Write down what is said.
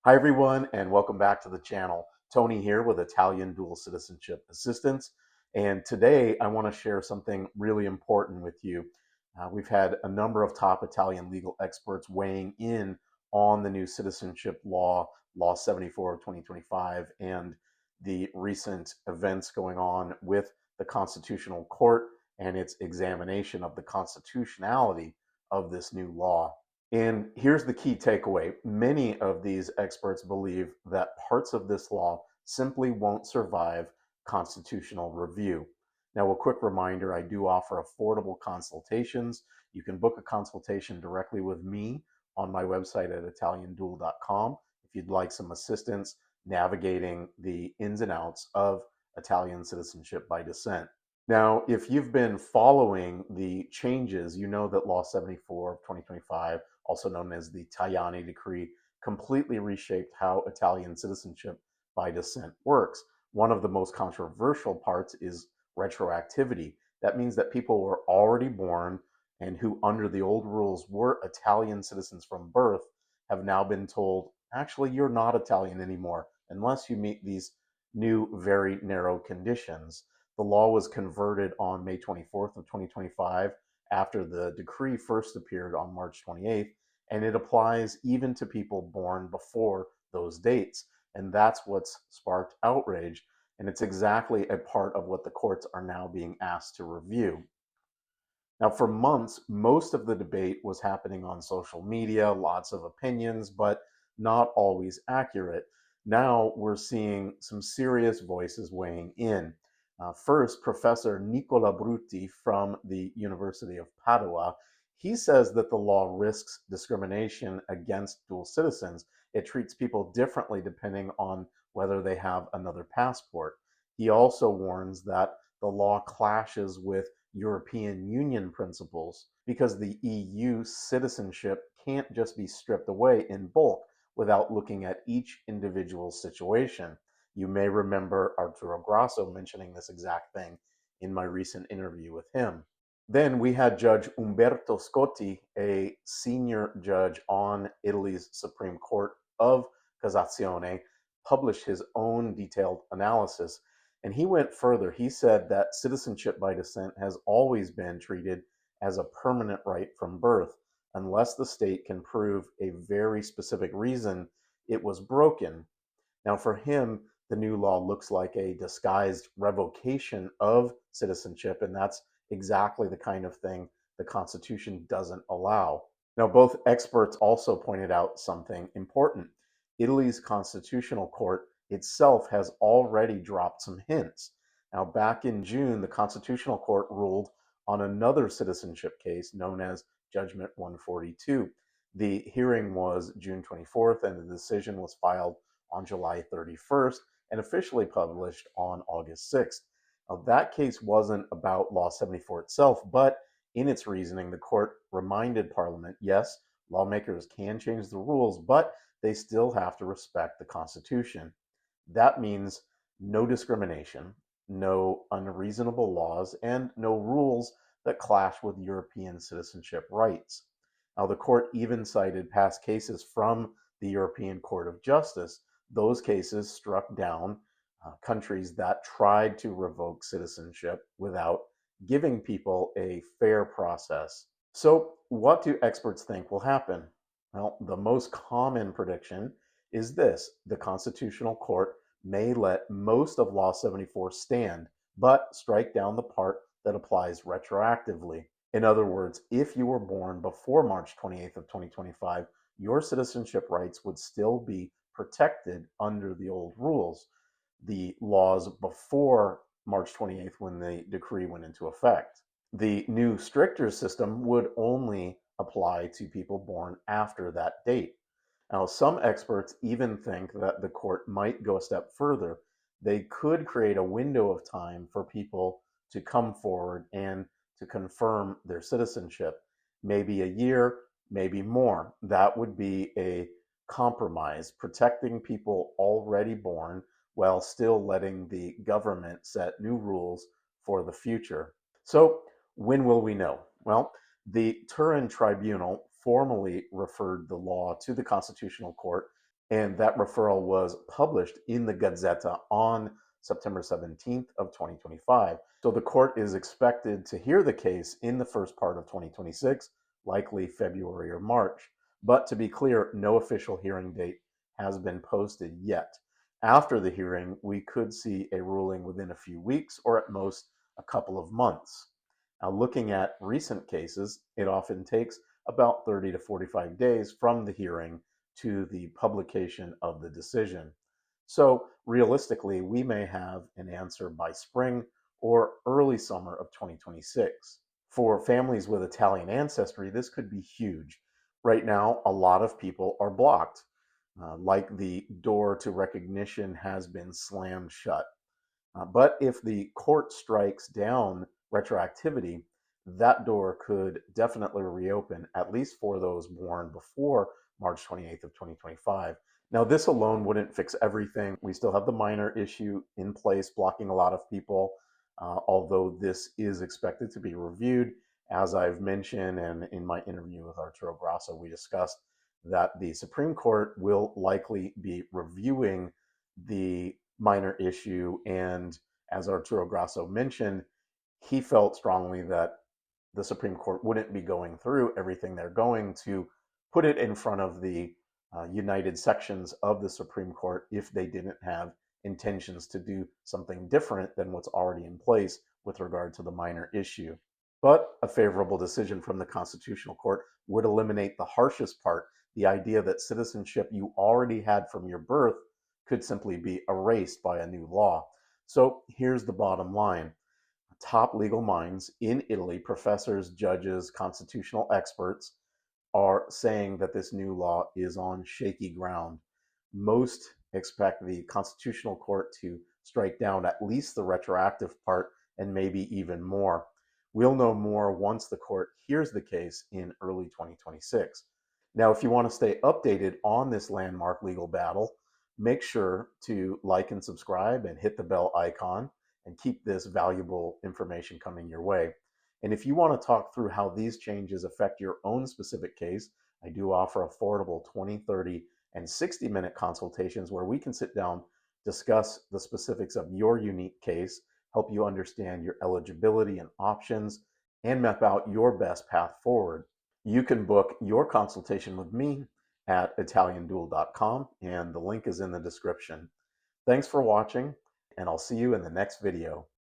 Hi, everyone, and welcome back to the channel. Tony here with Italian Dual Citizenship Assistance. And today I want to share something really important with you. We've had a number of top Italian legal experts weighing in on the new citizenship law, Law 74 of 2025, and the recent events going on with the Constitutional Court and its examination of the constitutionality of this new law. And here's the key takeaway. Many of these experts believe that parts of this law simply won't survive constitutional review. Now, a quick reminder, I do offer affordable consultations. You can book a consultation directly with me on my website at italiandual.com if you'd like some assistance navigating the ins and outs of Italian citizenship by descent. Now, if you've been following the changes, you know that Law 74 of 2025, also known as the Tajani Decree, completely reshaped how Italian citizenship by descent works. One of the most controversial parts is retroactivity. That means that people who are already born and who, under the old rules, were Italian citizens from birth have now been told, actually, you're not Italian anymore unless you meet these new, very narrow conditions. The law was converted on May 24th of 2025 after the decree first appeared on March 28th, and it applies even to people born before those dates. And that's what's sparked outrage, and it's exactly a part of what the courts are now being asked to review. Now, for months, most of the debate was happening on social media, lots of opinions, but not always accurate. Now we're seeing some serious voices weighing in. First, Professor Nicola Bruti from the University of Padua, he says that the law risks discrimination against dual citizens. It treats people differently depending on whether they have another passport. He also warns that the law clashes with European Union principles because the EU citizenship can't just be stripped away in bulk without looking at each individual situation. You may remember Arturo Grasso mentioning this exact thing in my recent interview with him. Then we had Judge Umberto Scotti, a senior judge on Italy's Supreme Court of Cassazione, publish his own detailed analysis. And he went further. He said that citizenship by descent has always been treated as a permanent right from birth, unless the state can prove a very specific reason it was broken. Now, for him, the new law looks like a disguised revocation of citizenship, and that's exactly the kind of thing the Constitution doesn't allow. Now, both experts also pointed out something important. Italy's Constitutional Court itself has already dropped some hints. Now, back in June, the Constitutional Court ruled on another citizenship case known as Judgment 142. The hearing was June 24th, and the decision was filed on July 31st and officially published on August 6th. Now, that case wasn't about Law 74 itself, but in its reasoning, the court reminded Parliament, yes, lawmakers can change the rules, but they still have to respect the Constitution. That means no discrimination, no unreasonable laws, and no rules that clash with European citizenship rights. Now, the court even cited past cases from the European Court of Justice. Those cases struck down countries that tried to revoke citizenship without giving people a fair process. So, what do experts think will happen? Well, the most common prediction is this: the Constitutional Court may let most of Law 74 stand, but strike down the part that applies retroactively. In other words, if you were born before March 28th of 2025, your citizenship rights would still be protected under the old rules, the laws before March 28th when the decree went into effect. The new stricter system would only apply to people born after that date. Now, some experts even think that the court might go a step further. They could create a window of time for people to come forward and to confirm their citizenship. Maybe a year, maybe more. That would be a compromise, protecting people already born while still letting the government set new rules for the future. So, when will we know? Well, the Turin Tribunal formally referred the law to the Constitutional Court And that referral was published in the Gazzetta on September 17th of 2025. So the court is expected to hear the case in the first part of 2026, likely February or March. But to be clear, no official hearing date has been posted yet. After the hearing, we could see a ruling within a few weeks or at most a couple of months. Now, looking at recent cases, it often takes about 30 to 45 days from the hearing to the publication of the decision. So realistically, we may have an answer by spring or early summer of 2026. For families with Italian ancestry, this could be huge. Right now, a lot of people are blocked, like the door to recognition has been slammed shut. But if the court strikes down retroactivity, that door could definitely reopen, at least for those born before March 28th of 2025. Now, this alone wouldn't fix everything. We still have the minor issue in place, blocking a lot of people, although this is expected to be reviewed. As I've mentioned, and in my interview with Arturo Grasso, we discussed that the Supreme Court will likely be reviewing the minor issue. And as Arturo Grasso mentioned, he felt strongly that the Supreme Court wouldn't be going through everything they're going to put it in front of the united sections of the Supreme Court if they didn't have intentions to do something different than what's already in place with regard to the minor issue. But a favorable decision from the Constitutional Court would eliminate the harshest part, the idea that citizenship you already had from your birth could simply be erased by a new law. So here's the bottom line. Top legal minds in Italy, professors, judges, constitutional experts, are saying that this new law is on shaky ground. Most expect the Constitutional Court to strike down at least the retroactive part and maybe even more. We'll know more once the court hears the case in early 2026. Now, if you want to stay updated on this landmark legal battle, make sure to like and subscribe and hit the bell icon and keep this valuable information coming your way. And if you want to talk through how these changes affect your own specific case, I do offer affordable 20, 30, and 60-minute consultations where we can sit down, discuss the specifics of your unique case, help you understand your eligibility and options, and map out your best path forward. You can book your consultation with me at italiandual.com, and the link is in the description. Thanks for watching, and I'll see you in the next video.